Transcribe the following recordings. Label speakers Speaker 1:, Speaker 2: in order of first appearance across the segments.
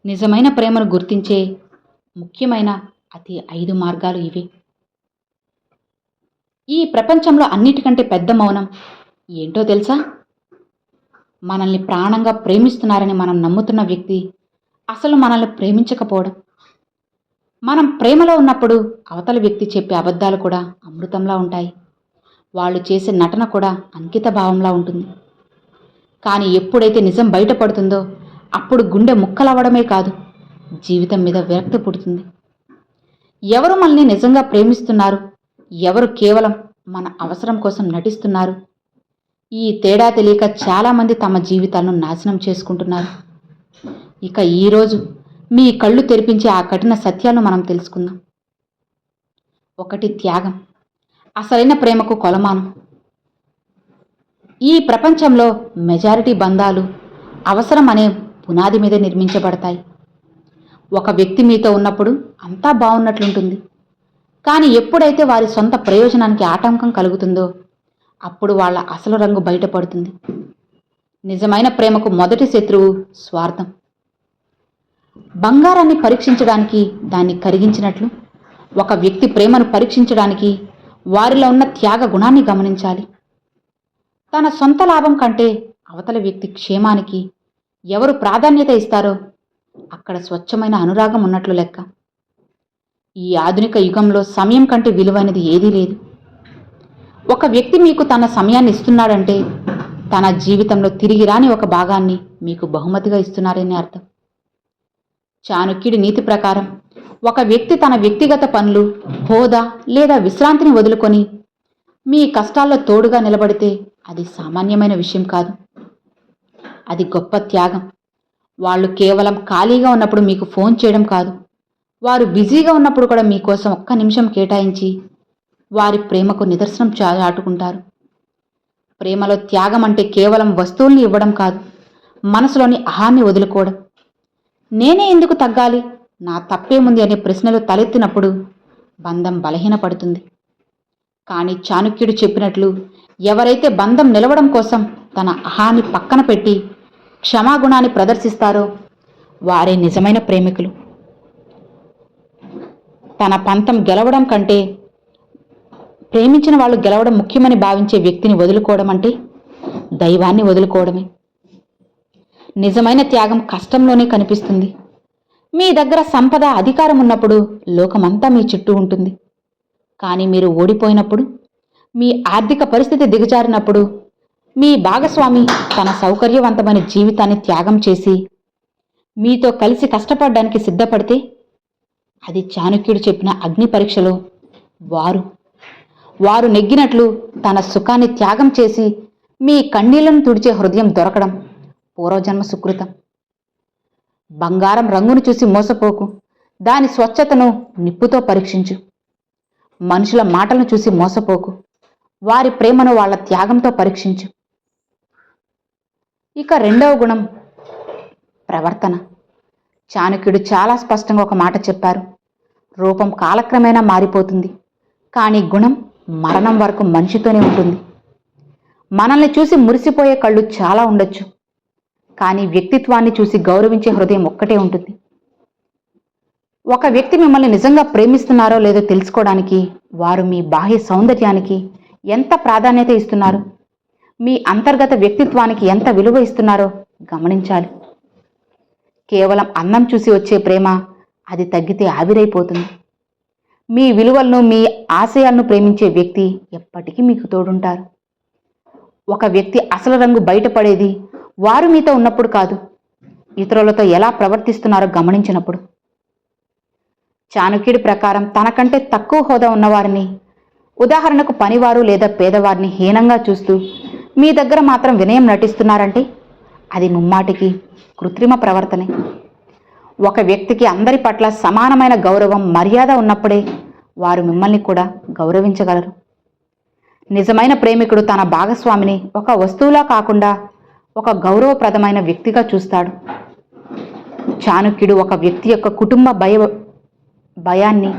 Speaker 1: నిజమైన ప్రేమను గుర్తించే ముఖ్యమైన అతి 5 మార్గాలు ఇవే. ఈ ప్రపంచంలో అన్నిటికంటే పెద్ద మౌనం ఏంటో తెలుసా? మనల్ని ప్రాణంగా ప్రేమిస్తున్నారని మనం నమ్ముతున్న వ్యక్తి అసలు మనల్ని ప్రేమించకపోవడం. మనం ప్రేమలో ఉన్నప్పుడు అవతల వ్యక్తి చెప్పే అబద్ధాలు కూడా అమృతంలా ఉంటాయి. వాళ్ళు చేసే నటన కూడా అంకిత భావంలా ఉంటుంది. కానీ ఎప్పుడైతే నిజం బయటపడుతుందో అప్పుడు గుండె ముక్కలవ్వడమే కాదు, జీవితం మీద విరక్తి పుడుతుంది. ఎవరు మనల్ని నిజంగా ప్రేమిస్తున్నారు, ఎవరు కేవలం మన అవసరం కోసం నటిస్తున్నారు, ఈ తేడా తెలియక చాలామంది తమ జీవితాలను నాశనం చేసుకుంటున్నారు. ఇక ఈరోజు మీ కళ్ళు తెరిపించే ఆ కఠిన సత్యాలను మనం తెలుసుకుందాం. 1. త్యాగం అసలైన ప్రేమకు కొలమానం. ఈ ప్రపంచంలో మెజారిటీ బంధాలు అవసరం అనే పునాది మీద నిర్మించబడతాయి. ఒక వ్యక్తి మీతో ఉన్నప్పుడు అంతా బాగున్నట్లుంటుంది. కానీ ఎప్పుడైతే వారి సొంత ప్రయోజనానికి ఆటంకం కలుగుతుందో అప్పుడు వాళ్ళ అసలు రంగు బయటపడుతుంది. నిజమైన ప్రేమకు మొదటి శత్రువు స్వార్థం. బంగారాన్ని పరీక్షించడానికి దాన్ని కరిగించినట్లు ఒక వ్యక్తి ప్రేమను పరీక్షించడానికి వారిలో ఉన్న త్యాగ గుణాన్ని గమనించాలి. తన సొంత లాభం కంటే అవతల వ్యక్తి క్షేమానికి ఎవరు ప్రాధాన్యత ఇస్తారో అక్కడ స్వచ్ఛమైన అనురాగం ఉన్నట్లు లెక్క. ఈ ఆధునిక యుగంలో సమయం కంటే విలువైనది ఏదీ లేదు. ఒక వ్యక్తి మీకు తన సమయాన్ని ఇస్తున్నాడంటే తన జీవితంలో తిరిగి రాని ఒక భాగాన్ని మీకు బహుమతిగా ఇస్తున్నారని అర్థం. చాణక్యుడి నీతి ప్రకారం ఒక వ్యక్తి తన వ్యక్తిగత పనులు, హోదా లేదా విశ్రాంతిని వదులుకొని మీ కష్టాల్లో తోడుగా నిలబడితే అది సామాన్యమైన విషయం కాదు, అది గొప్ప త్యాగం. వాళ్ళు కేవలం ఖాళీగా ఉన్నప్పుడు మీకు ఫోన్ చేయడం కాదు, వారు బిజీగా ఉన్నప్పుడు కూడా మీకోసం 1 నిమిషం కేటాయించి వారి ప్రేమకు నిదర్శనం చాటుకుంటారు. ప్రేమలో త్యాగం అంటే కేవలం వస్తువుల్ని ఇవ్వడం కాదు, మనసులోని అహాన్ని వదులుకోవడం. నేనే ఎందుకు తగ్గాలి, నా తప్పేముంది అనే ప్రశ్నలు తలెత్తినప్పుడు బంధం బలహీనపడుతుంది. కానీ చాణక్యుడు చెప్పినట్లు ఎవరైతే బంధం నిలవడం కోసం తన అహాన్ని పక్కన పెట్టి క్షమాగుణాన్ని ప్రదర్శిస్తారో వారే నిజమైన ప్రేమికులు. తన పంతం గెలవడం కంటే ప్రేమించిన వాళ్ళు గెలవడం ముఖ్యమని భావించే వ్యక్తిని వదులుకోవడం అంటే దైవాన్ని వదులుకోవడమే. నిజమైన త్యాగం కష్టంలోనే కనిపిస్తుంది. మీ దగ్గర సంపద, అధికారం ఉన్నప్పుడు లోకమంతా మీ చుట్టూ ఉంటుంది. కానీ మీరు ఓడిపోయినప్పుడు, మీ ఆర్థిక పరిస్థితి దిగజారినప్పుడు, మీ భాగస్వామి తన సౌకర్యవంతమైన జీవితాన్ని త్యాగం చేసి మీతో కలిసి కష్టపడడానికి సిద్ధపడితే అది చాణక్యుడు చెప్పిన అగ్ని పరీక్షలో వారు నెగ్గినట్లు. తన సుఖాన్ని త్యాగం చేసి మీ కన్నీళ్లను తుడిచే హృదయం దొరకడం పూర్వజన్మ సుకృతం. బంగారం రంగును చూసి మోసపోకు, దాని స్వచ్ఛతను నిప్పుతో పరీక్షించు. మనుషుల మాటలను చూసి మోసపోకు, వారి ప్రేమను వాళ్ళ త్యాగంతో పరీక్షించు. ఇక 2వ గుణం ప్రవర్తన. చాణక్యుడు చాలా స్పష్టంగా ఒక మాట చెప్పారు. రూపం కాలక్రమేణా మారిపోతుంది, కానీ గుణం మరణం వరకు మనిషితోనే ఉంటుంది. మనల్ని చూసి మురిసిపోయే కళ్ళు చాలా ఉండొచ్చు, కానీ వ్యక్తిత్వాన్ని చూసి గౌరవించే హృదయం ఒక్కటే ఉంటుంది. ఒక వ్యక్తి మిమ్మల్ని నిజంగా ప్రేమిస్తున్నారో లేదో తెలుసుకోవడానికి వారు మీ బాహ్య సౌందర్యానికి ఎంత ప్రాధాన్యత ఇస్తున్నారు, మీ అంతర్గత వ్యక్తిత్వానికి ఎంత విలువ ఇస్తున్నారో గమనించాలి. కేవలం అందం చూసి వచ్చే ప్రేమ అది తగ్గితే ఆవిరైపోతుంది. మీ విలువలను, మీ ఆశయాలను ప్రేమించే వ్యక్తి ఎప్పటికీ మీకు తోడుంటారు. ఒక వ్యక్తి అసలు రంగు బయటపడేది వారు మీతో ఉన్నప్పుడు కాదు, ఇతరులతో ఎలా ప్రవర్తిస్తున్నారో గమనించినప్పుడు. చాణక్యుడి ప్రకారం తనకంటే తక్కువ హోదా ఉన్నవారిని, ఉదాహరణకు పనివారు లేదా పేదవారిని హీనంగా చూస్తూ మీ దగ్గర మాత్రం వినయం నటిస్తున్నారంటే అది ముమ్మాటికి కృత్రిమ ప్రవర్తనే. ఒక వ్యక్తికి అందరి పట్ల సమానమైన గౌరవం, మర్యాద ఉన్నప్పుడే వారు మిమ్మల్ని కూడా గౌరవించగలరు. నిజమైన ప్రేమికుడు తన భాగస్వామిని ఒక వస్తువులా కాకుండా ఒక గౌరవప్రదమైన వ్యక్తిగా చూస్తాడు. చాణక్యుడు ఒక వ్యక్తి యొక్క కుటుంబ భయాన్ని,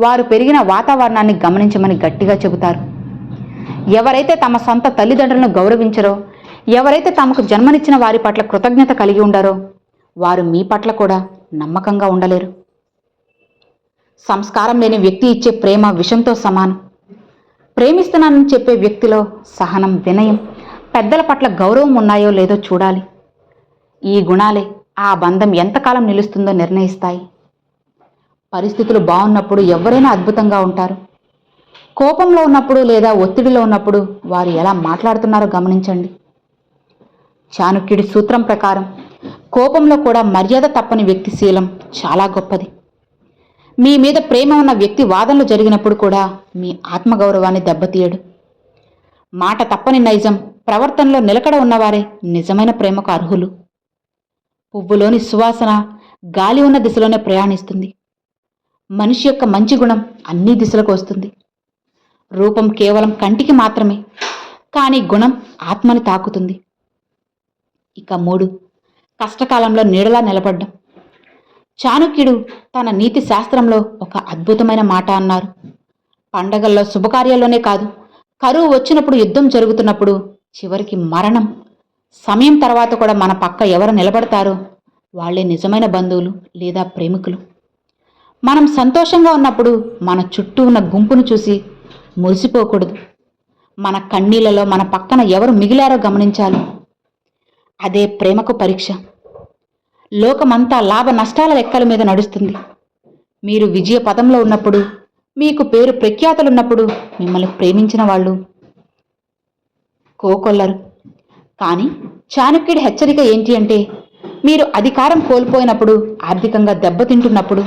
Speaker 1: వారు పెరిగిన వాతావరణాన్ని గమనించమని గట్టిగా చెబుతారు. ఎవరైతే తమ సొంత తల్లిదండ్రులను గౌరవించరో, ఎవరైతే తమకు జన్మనిచ్చిన వారి పట్ల కృతజ్ఞత కలిగి ఉండరో వారు మీ పట్ల కూడా నమ్మకంగా ఉండలేరు. సంస్కారం లేని వ్యక్తి ఇచ్చే ప్రేమ విషంతో సమానం. ప్రేమిస్తున్నానని చెప్పే వ్యక్తిలో సహనం, వినయం, పెద్దల పట్ల గౌరవం ఉన్నాయో లేదో చూడాలి. ఈ గుణాలే ఆ బంధం ఎంతకాలం నిలుస్తుందో నిర్ణయిస్తాయి. పరిస్థితులు బాగున్నప్పుడు ఎవరైనా అద్భుతంగా ఉంటారు. కోపంలో ఉన్నప్పుడు లేదా ఒత్తిడిలో ఉన్నప్పుడు వారు ఎలా మాట్లాడుతున్నారో గమనించండి. చాణక్యుడి సూత్రం ప్రకారం కోపంలో కూడా మర్యాద తప్పని వ్యక్తి శీలం చాలా గొప్పది. మీ మీద ప్రేమ ఉన్న వ్యక్తి వాదనలు జరిగినప్పుడు కూడా మీ ఆత్మగౌరవాన్ని దెబ్బతీయడు. మాట తప్పని నైజం, ప్రవర్తనలో నిలకడ ఉన్నవారే నిజమైన ప్రేమకు అర్హులు. పువ్వులోని సువాసన గాలి ఉన్న దిశలోనే ప్రయాణిస్తుంది. మనిషి యొక్క మంచి గుణం అన్ని దిశలకు వస్తుంది. రూపం కేవలం కంటికి మాత్రమే, కానీ గుణం ఆత్మని తాకుతుంది. ఇక 3, కష్టకాలంలో నీడలా నిలబడ్డం. చాణక్యుడు తన నీతి శాస్త్రంలో ఒక అద్భుతమైన మాట అన్నారు. పండగల్లో, శుభకార్యాల్లోనే కాదు, కరువు వచ్చినప్పుడు, యుద్ధం జరుగుతున్నప్పుడు, చివరికి మరణం సమయం తర్వాత కూడా మన పక్క ఎవరు నిలబడతారో వాళ్లే నిజమైన బంధువులు లేదా ప్రేమికులు. మనం సంతోషంగా ఉన్నప్పుడు మన చుట్టూ ఉన్న గుంపును చూసి మురిసిపోకూడదు. మన కన్నీళ్లలో మన పక్కన ఎవరు మిగిలారో గమనించాలి. అదే ప్రేమకు పరీక్ష. లోకమంతా లాభ నష్టాల లెక్కల మీద నడుస్తుంది. మీరు విజయ పదంలో ఉన్నప్పుడు, మీకు పేరు ప్రఖ్యాతులున్నప్పుడు మిమ్మల్ని ప్రేమించిన వాళ్ళు కోకొల్లరు. కానీ చాణక్యుడి హెచ్చరిక ఏంటి అంటే, మీరు అధికారం కోల్పోయినప్పుడు, ఆర్థికంగా దెబ్బతింటున్నప్పుడు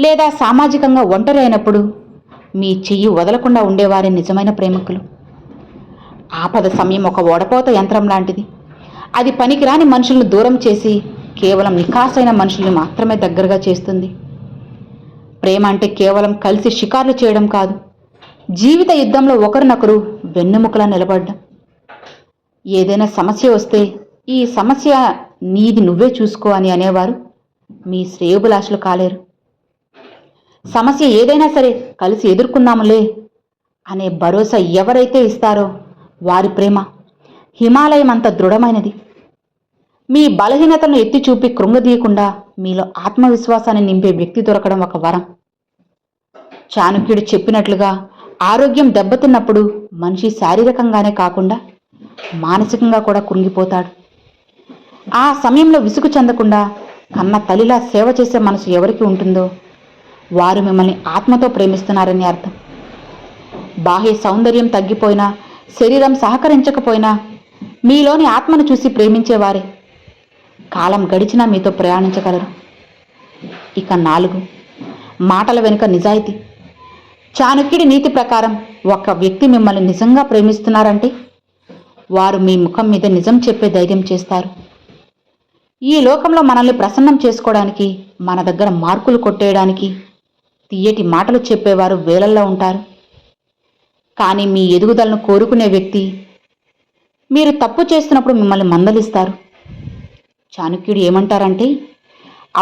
Speaker 1: లేదా సామాజికంగా ఒంటరి అయినప్పుడు మీ చెయ్యి వదలకుండా ఉండేవారే నిజమైన ప్రేమికులు. ఆపద సమయం ఒక ఓడపోత యంత్రం లాంటిది. అది పనికిరాని మనుషులను దూరం చేసి కేవలం నిఖాసైన మనుషుల్ని మాత్రమే దగ్గరగా చేస్తుంది. ప్రేమ అంటే కేవలం కలిసి షికార్లు చేయడం కాదు, జీవిత యుద్ధంలో ఒకరినొకరు వెన్నెముకలా నిలబడ్డం. ఏదైనా సమస్య వస్తే ఈ సమస్య నీది, నువ్వే చూసుకో అని అనేవారు మీ శ్రేయోభిలాషులు కాలేరు. సమస్య ఏదైనా సరే కలిసి ఎదుర్కొన్నాములే అనే భరోసా ఎవరైతే ఇస్తారో వారి ప్రేమ హిమాలయం అంత దృఢమైనది. మీ బలహీనతలను ఎత్తి చూపి కృంగదీయకుండా మీలో ఆత్మవిశ్వాసాన్ని నింపే వ్యక్తి దొరకడం ఒక వరం. చాణక్యుడు చెప్పినట్లుగా ఆరోగ్యం దెబ్బతిన్నప్పుడు మనిషి శారీరకంగానే కాకుండా మానసికంగా కూడా కృంగిపోతాడు. ఆ సమయంలో విసుగు చెందకుండా కన్న తల్లిలా సేవ చేసే మనసు ఎవరికి ఉంటుందో వారు మిమ్మల్ని ఆత్మతో ప్రేమిస్తున్నారని అర్థం. బాహ్య సౌందర్యం తగ్గిపోయినా, శరీరం సహకరించకపోయినా మీలోని ఆత్మను చూసి ప్రేమించేవారే కాలం గడిచినా మీతో ప్రయాణించగలరు. ఇక 4, మాటల వెనుక నిజాయితీ. చాణక్యుడి నీతి ప్రకారం ఒక వ్యక్తి మిమ్మల్ని నిజంగా ప్రేమిస్తున్నారంటే వారు మీ ముఖం మీద నిజం చెప్పే ధైర్యం చేస్తారు. ఈ లోకంలో మనల్ని ప్రసన్నం చేసుకోవడానికి, మన దగ్గర మార్కులు కొట్టేయడానికి తీయటి మాటలు చెప్పేవారు వేలల్లో ఉంటారు. కానీ మీ ఎదుగుదలను కోరుకునే వ్యక్తి మీరు తప్పు చేస్తున్నప్పుడు మిమ్మల్ని మందలిస్తారు. చాణక్యుడు ఏమంటారంటే,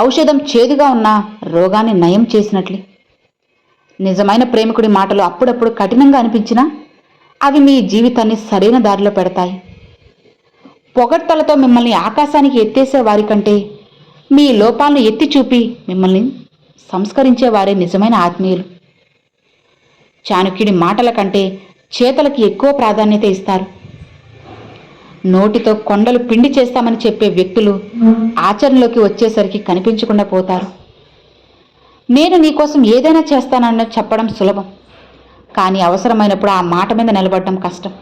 Speaker 1: ఔషధం చేదుగా ఉన్న రోగాన్ని నయం చేసినట్లే. నిజమైన ప్రేమికుడి మాటలు అప్పుడప్పుడు కఠినంగా అనిపించినా అవి మీ జీవితాన్ని సరైన దారిలో పెడతాయి. పొగడ్తలతో మిమ్మల్ని ఆకాశానికి ఎత్తేసే వారి కంటే మీ లోపాలను ఎత్తి చూపి మిమ్మల్ని సంస్కరించేవారే నిజమైన ఆత్మీయులు. చాణక్యుడి మాటల కంటే చేతలకి ఎక్కువ ప్రాధాన్యత ఇస్తారు. నోటితో కొండలు పిండి చేస్తామని చెప్పే వ్యక్తులు ఆచరణలోకి వచ్చేసరికి కనిపించకుండా పోతారు. నేను నీకోసం ఏదైనా చేస్తానని చెప్పడం సులభం, కానీ అవసరమైనప్పుడు ఆ మాట మీద నిలబడడం కష్టం.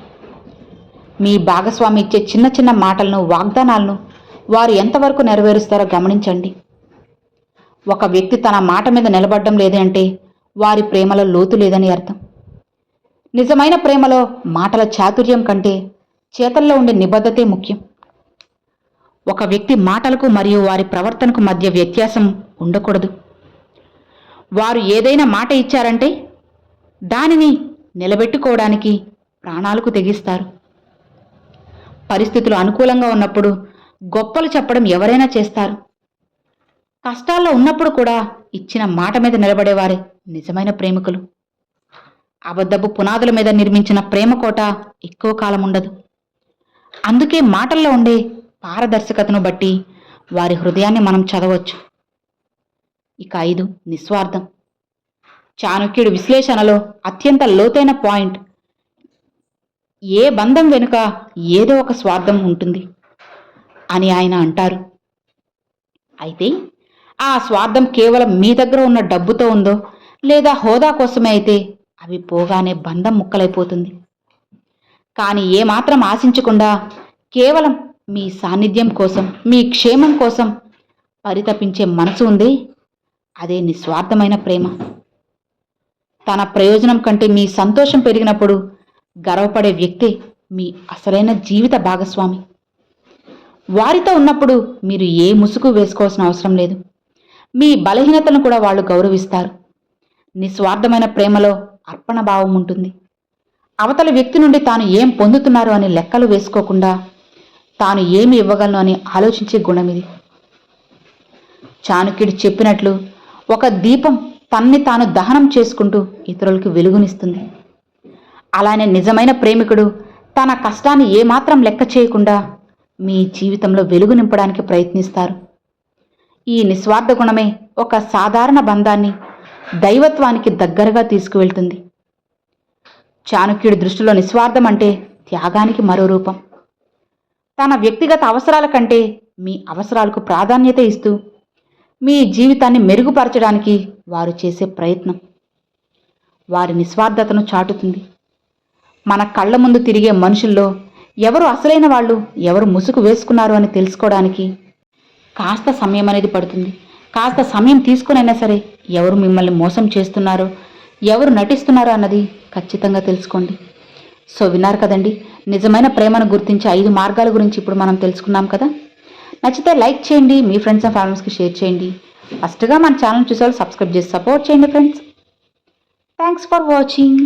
Speaker 1: మీ భాగస్వామి ఇచ్చే చిన్న చిన్న మాటలను, వాగ్దానాలను వారు ఎంతవరకు నెరవేరుస్తారో గమనించండి. ఒక వ్యక్తి తన మాట మీద నిలబడడం లేదంటే వారి ప్రేమలో లోతు లేదని అర్థం. నిజమైన ప్రేమలో మాటల చాతుర్యం కంటే చేతల్లో ఉండే నిబద్ధతే ముఖ్యం. ఒక వ్యక్తి మాటలకు మరియు వారి ప్రవర్తనకు మధ్య వ్యత్యాసం ఉండకూడదు. వారు ఏదైనా మాట ఇచ్చారంటే దానిని నిలబెట్టుకోవడానికి ప్రాణాలకు తెగిస్తారు. పరిస్థితులు అనుకూలంగా ఉన్నప్పుడు గొప్పలు చెప్పడం ఎవరైనా చేస్తారు. కష్టాల్లో ఉన్నప్పుడు కూడా ఇచ్చిన మాట మీద నిలబడేవారే నిజమైన ప్రేమికులు. అబద్ధపు పునాదుల మీద నిర్మించిన ప్రేమ కోట ఎక్కువ కాలం ఉండదు. అందుకే మాటల్లో ఉండే పారదర్శకతను బట్టి వారి హృదయాన్ని మనం చదవచ్చు. ఇక 5 నిస్వార్థం. చాణక్యుడి విశ్లేషణలో అత్యంత లోతైన పాయింట్, ఏ బంధం వెనుక ఏదో ఒక స్వార్థం ఉంటుంది అని ఆయన అంటారు. అయితే ఆ స్వార్థం కేవలం మీ దగ్గర ఉన్న డబ్బుతో ఉందో లేదా హోదా కోసమే అయితే అవి పోగానే బంధం ముక్కలైపోతుంది. కానీ ఏమాత్రం ఆశించకుండా కేవలం మీ సాన్నిధ్యం కోసం, మీ క్షేమం కోసం పరితపించే మనసు ఉంది, అదే నిస్వార్థమైన ప్రేమ. తన ప్రయోజనం కంటే మీ సంతోషం పెరిగినప్పుడు గర్వపడే వ్యక్తే మీ అసలైన జీవిత భాగస్వామి. వారితో ఉన్నప్పుడు మీరు ఏ ముసుగు వేసుకోవాల్సిన అవసరం లేదు. మీ బలహీనతను కూడా వాళ్ళు గౌరవిస్తారు. నిస్వార్థమైన ప్రేమలో అర్పణ భావం ఉంటుంది. అవతల వ్యక్తి నుండి తాను ఏం పొందుతున్నారు అని లెక్కలు వేసుకోకుండా తాను ఏమి ఇవ్వగలను అని ఆలోచించే గుణమిది. చాణక్యుడు చెప్పినట్లు ఒక దీపం తన్ని తాను దహనం చేసుకుంటూ ఇతరులకు వెలుగునిస్తుంది. అలానే నిజమైన ప్రేమికుడు తన కష్టాన్ని ఏమాత్రం లెక్క చేయకుండా మీ జీవితంలో వెలుగు నింపడానికి ప్రయత్నిస్తారు. ఈ నిస్వార్థ గుణమే ఒక సాధారణ బంధాన్ని దైవత్వానికి దగ్గరగా తీసుకువెళ్తుంది. చాణక్యుడి దృష్టిలో నిస్వార్థం అంటే త్యాగానికి మరో రూపం. తన వ్యక్తిగత అవసరాల కంటే మీ అవసరాలకు ప్రాధాన్యత ఇస్తూ మీ జీవితాన్ని మెరుగుపరచడానికి వారు చేసే ప్రయత్నం వారి నిస్వార్థతను చాటుతుంది. మన కళ్ళ ముందు తిరిగే మనుషుల్లో ఎవరు అసలైన వాళ్ళు, ఎవరు ముసుగు వేసుకున్నారు అని తెలుసుకోవడానికి కాస్త సమయం అనేది పడుతుంది. కాస్త సమయం తీసుకునైనా సరే ఎవరు మిమ్మల్ని మోసం చేస్తున్నారో, ఎవరు నటిస్తున్నారో అన్నది ఖచ్చితంగా తెలుసుకోండి. సో విన్నారు కదండి, నిజమైన ప్రేమను గుర్తించే 5 మార్గాల గురించి ఇప్పుడు మనం తెలుసుకున్నాం కదా. నచ్చితే లైక్ చేయండి, మీ ఫ్రెండ్స్ అండ్ ఫ్యామిలీస్కి షేర్ చేయండి. ఫస్ట్గా మన ఛానల్ చూసేవాళ్ళు సబ్స్క్రైబ్ చేసి సపోర్ట్ చేయండి ఫ్రెండ్స్. Thanks for watching.